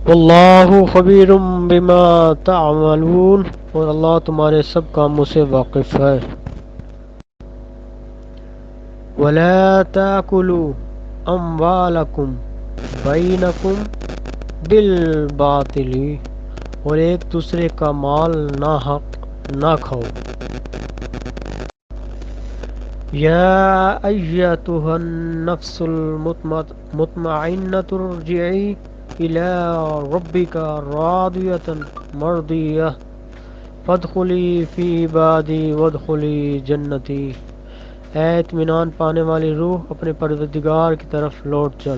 واللہ خبیر بما تعملون، اور اللہ تمہارے سب کاموں سے واقف ہے۔ ولا تاکلوا اموالکم بینکم بالباطل، اور ایک دوسرے کا مال ناحق نہ کھاؤ۔ یا ایتها النفس المطمئنة ارجعی الی ربک راضیة مرضیہ فادخلی فی عبادی وادخلی جنتی۔ اے اطمینان پانے والی روح، اپنے پروردگار کی طرف لوٹ چل،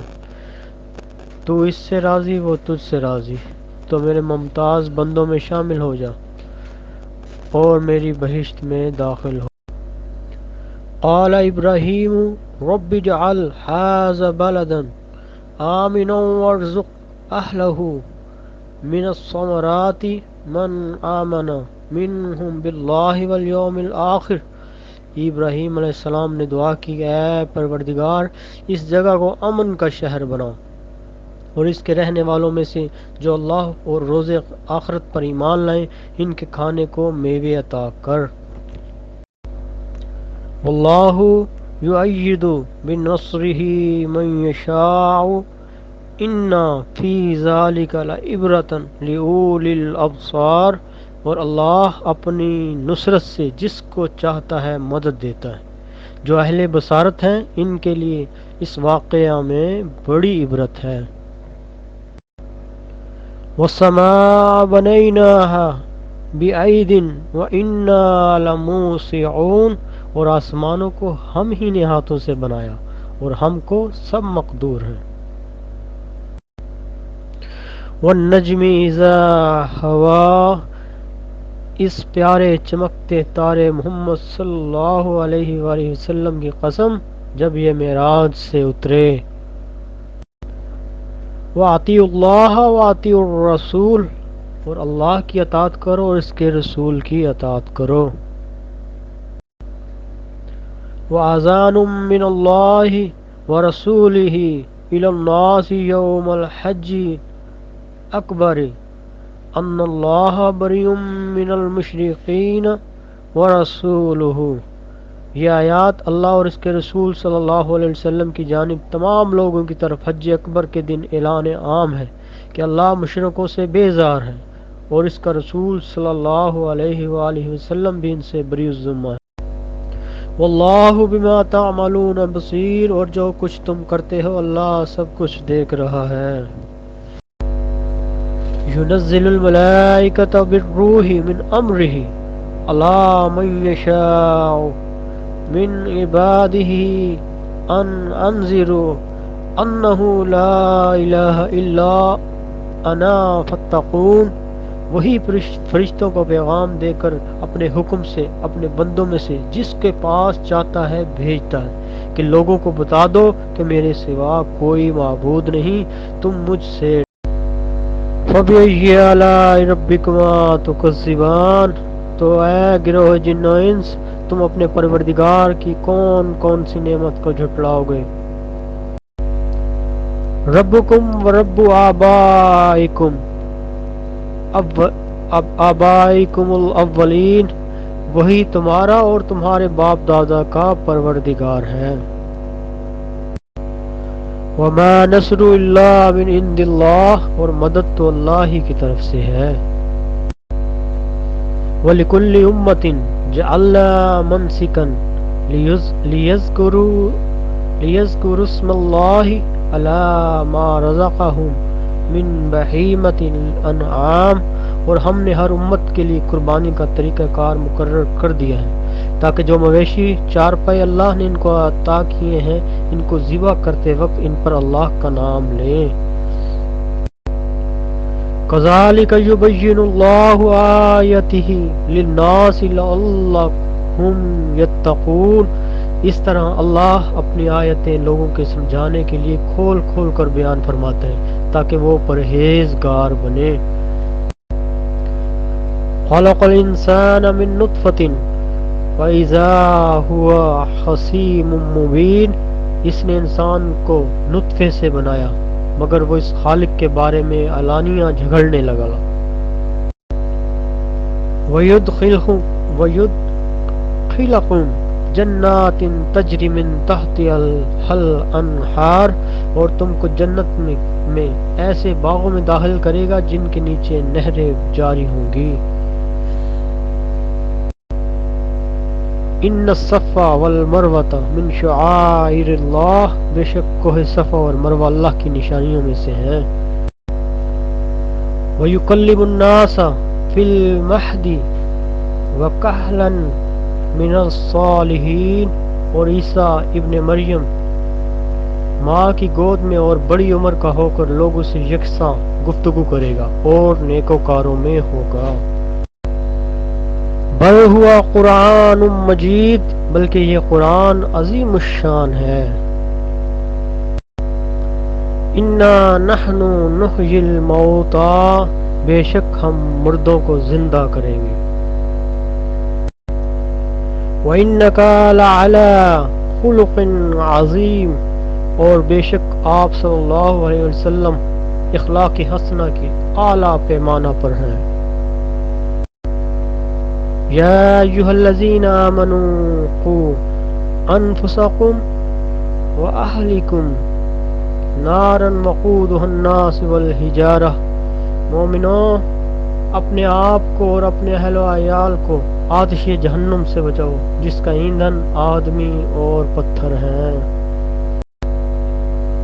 تو اس سے راضی وہ تجھ سے راضی، تو میرے ممتاز بندوں میں شامل ہو جا اور میری بہشت میں داخل ہو۔ قال ابراہیم رب اجعل ھذا بلدا آمنا وارزق اہلہ من الثمرات من آمن منہم باللہ والیوم الآخر۔ ابراہیم علیہ السلام نے دعا کی، اے پروردگار، اس جگہ کو امن کا شہر بنا، اور اس کے رہنے والوں میں سے جو اللہ اور روز آخرت پر ایمان لائیں ان کے کھانے کو میوے عطا کر۔ واللہ یؤید بنصرہ من یشاء ان فی ذلک لعبرۃ لأولی الابصار، اور اللہ اپنی نصرت سے جس کو چاہتا ہے مدد دیتا ہے، جو اہل بصارت ہیں ان کے لیے اس واقعہ میں بڑی عبرت ہے۔ والسماء بنیناها بعید وإنا لموسعون، اور آسمانوں کو ہم ہی نے ہاتھوں سے بنایا اور ہم کو سب مقدور ہیں۔ والنجم اذا ہوا، اس پیارے چمکتے تارے محمد صلی اللہ علیہ وآلہ وسلم کی قسم جب یہ معراج سے اترے۔ وَأَطِیعُوا اللَّهَ وَأَطِیعُوا الرَّسُولَ، اور اللہ کی اطاعت کرو اور اس کے رسول کی اطاعت کرو۔ وَأَذَانٌ مِّنَ اللَّهِ وَرَسُولِهِ إِلَى النَّاسِ يَوْمَ الْحَجِّ الْأَكْبَرِ أَنَّ اللَّهَ بَرِيءٌ مِّنَ الْمُشْرِكِينَ وَرَسُولُهُ۔ یہ آیات اللہ اور اس کے رسول صلی اللہ علیہ وسلم کی جانب تمام لوگوں کی طرف حج اکبر کے دن اعلان عام ہے کہ اللہ مشرکوں سے بیزار ہے اور اس کا رسول صلی اللہ علیہ وآلہ وسلم بھی ان سے بری الذمہ ہے۔ واللہ بما تعملون بصیر، اور جو کچھ تم کرتے ہو اللہ سب کچھ دیکھ رہا ہے۔ ينزل الملائکۃ بالروح من امرہ علی من یشاء من عبادہ ان انذروا انہ لا الہ الا انا فاتقون۔ وہی فرشتوں کو پیغام دے کر اپنے حکم سے اپنے بندوں میں سے جس کے پاس چاہتا ہے بھیجتا ہے کہ لوگوں کو بتا دو کہ میرے سوا کوئی معبود نہیں، تم مجھ سے۔ فَبِأَيِّ آلَاءِ رَبِّكُمَا تُكَذِّبَانِ، تو اے گروہ جن و انس، تم اپنے پروردگار کی کون کون سی نعمت کو جھٹلاؤ گے۔ ربکم ورب آبائکم آبائکم الاولین، وہی تمہارا اور تمہارے باپ دادا کا پروردگار ہے۔ وما نصر الا من عند اللہ، اور مدد تو اللہ ہی کی طرف سے ہے۔ وَلِكُلِّ أُمَّةٍ جَعَلْنَا مَنسِكًا لِيَذْكُرُوا اسْمَ اللَّهِ عَلَى مَا رَزَقَهُم مِّن بَهِیمَةِ الْأَنْعَامِ، اور ہم نے ہر امت کے لیے قربانی کا طریقہ کار مقرر کر دیا ہے تاکہ جو مویشی چار پائے اللہ نے ان کو عطا کیے ہیں ان کو ذبح کرتے وقت ان پر اللہ کا نام لیں۔ كَذَلِكَ يُبَيِّنُ اللَّهُ آيَاتِهِ لِلنَّاسِ لَعَلَّهُمْ يَتَّقُونَ، اس طرح اللہ اپنی آیتیں لوگوں کے سمجھانے کے لیے کھول کھول کر بیان فرماتا ہے تاکہ وہ پرہیزگار بنے۔ خَلَقَ الْإِنسَانَ مِن نُطْفَةٍ فَإِذَا هُوَ خَصِيمٌ مُّبِينٌ، اس نے انسان کو نطفے سے بنایا مگر وہ اس خالق کے بارے میں علانیہ جھگڑنے لگا۔ وَيُدْخِلَكُمْ جَنَّاتٍ تَجْرِي مِن تَحْتِهَا الْأَنْهَارُ، اور تم کو جنت میں ایسے باغوں میں داخل کرے گا جن کے نیچے نہریں جاری ہوں گی۔ ان الصفا والمروۃ من شعائر اللہ، بے شک کوہ صفا اور مروہ اللہ کی نشانیوں میں سے ہیں۔ وَيُكَلِّمُ النَّاسَ فِي الْمَهْدِ وَكَهْلًا مِنَ الصَّالِحِينَ، اور عیسیٰ ابن مریم ماں کی گود میں اور بڑی عمر کا ہو کر لوگوں سے یکساں گفتگو کرے گا اور نیکوکاروں میں ہوگا۔ بل ہوا قرآن مجید، بلکہ یہ قرآن عظیم الشان ہے۔ انا نحن نحیی الموتى، بے شک ہم مردوں کو زندہ کریں گے۔ وَإِنَّكَ لَعَلَى خُلُقٍ عَظِيمٍ، اور بے شک آپ صلی اللہ علیہ وسلم اخلاق حسنہ کی اعلیٰ پیمانہ پر ہیں۔ یا ایھا الذین آمنوا قوا انفسکم واہلکم نارا وقودها الناس والحجارہ، مومنو اپنے آپ کو اور اپنے اہل و عیال کو آتش جہنم سے بچاؤ جس کا ایندھن آدمی اور پتھر ہیں۔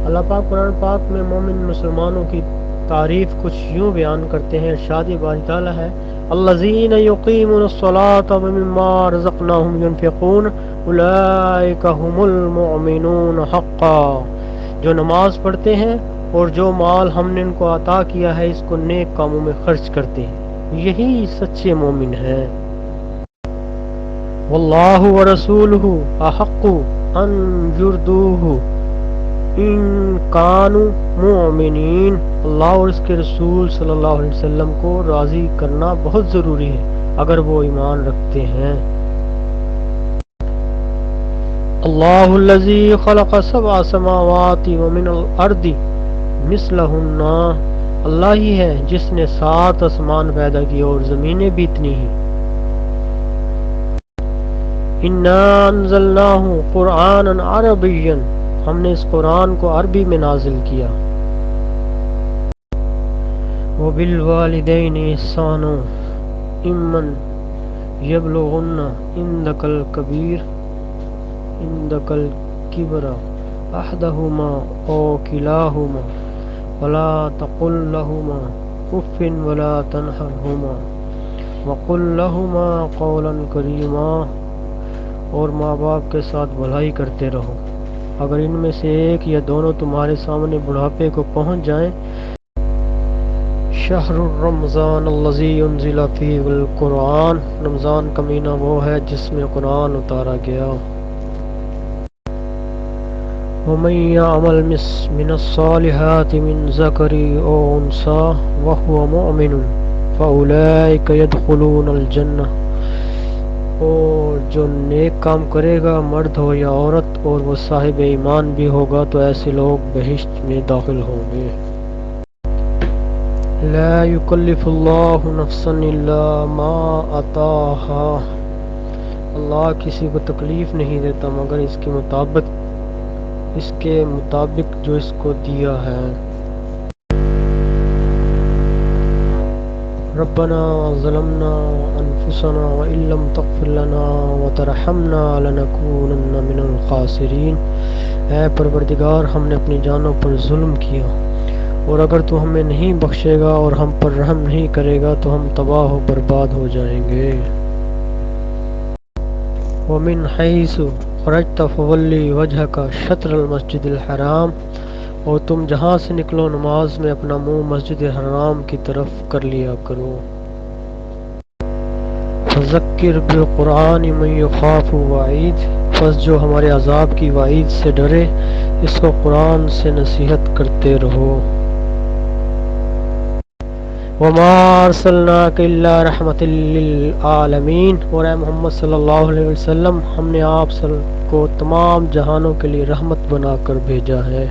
اللہ پاک قرآن پاک میں مومن مسلمانوں کی تعریف کچھ یوں بیان کرتے ہیں، ارشاد باری تعالیٰ ہے الذین یقیمون الصلاۃ ومما رزقناہم ینفقون اولئک هم المؤمنون حقا، جو نماز پڑھتے ہیں اور جو مال ہم نے ان کو عطا کیا ہے اس کو نیک کاموں میں خرچ کرتے ہیں، یہی سچے مومن ہیں۔ واللہ ورسولہ احق ان یرضوہ ان کانوا مؤمنین، اللہ اور اس کے رسول صلی اللہ علیہ وسلم کو راضی کرنا بہت ضروری ہے اگر وہ ایمان رکھتے ہیں۔ اللہ الذی خلق سبع سماوات ومن الارض مثلہن، اللہ ہی ہے جس نے 7 آسمان پیدا کیے اور زمینیں بھی اتنی ہی۔ انا انزلناہ قرآنا عربیا، ہم نے اس قرآن کو عربی میں نازل کیا۔ وبالوالدین احسانا اما یبلغن عندک الکبر احدہما او کلاہما ولا تقل لہما اف ولا تنہرہما وقل لہما قولا کریما، اور ماں باپ کے ساتھ بھلائی کرتے رہو، اگر ان میں سے ایک یا دونوں تمہارے سامنے بڑھاپے کو پہنچ جائیں۔ شہر رمضان الذی انزل فیہ القرآن، رمضان کا مہینہ وہ ہے جس میں قرآن اتارا گیا۔ ومن یعمل من الصالحات من ذکر او انثی وہو مؤمن فاولئک یدخلون الجنہ، اور جو نیک کام کرے گا مرد ہو یا عورت اور وہ صاحب ایمان بھی ہوگا تو ایسے لوگ بہشت میں داخل ہوں گے۔ لا یکلف اللہ نفسا الا ما آتاہا، اللہ کسی کو تکلیف نہیں دیتا مگر اس کے مطابق جو اس کو دیا ہے۔ ربنا ظلمنا انفسنا وان لم تغفر لنا وترحمنا لنکونن من الخاسرین، اے پروردگار ہم نے اپنی جانوں پر ظلم کیا اور اگر تو ہمیں نہیں بخشے گا اور ہم پر رحم نہیں کرے گا تو ہم تباہ و برباد ہو جائیں گے۔ ومن حیث خرجت فولی وجہک شطر المسجد الحرام، اور تم جہاں سے نکلو نماز میں اپنا منہ مسجد حرام کی طرف کر لیا کرو۔ فذکر بالقرآن من یخاف وعید، پس جو ہمارے عذاب کی وعید سے ڈرے اس کو قرآن سے نصیحت کرتے رہو۔ وما ارسلناک الا رحمۃ للعالمین، اور اے محمد صلی اللہ علیہ وسلم ہم نے آپ کو تمام جہانوں کے لیے رحمت بنا کر بھیجا ہے۔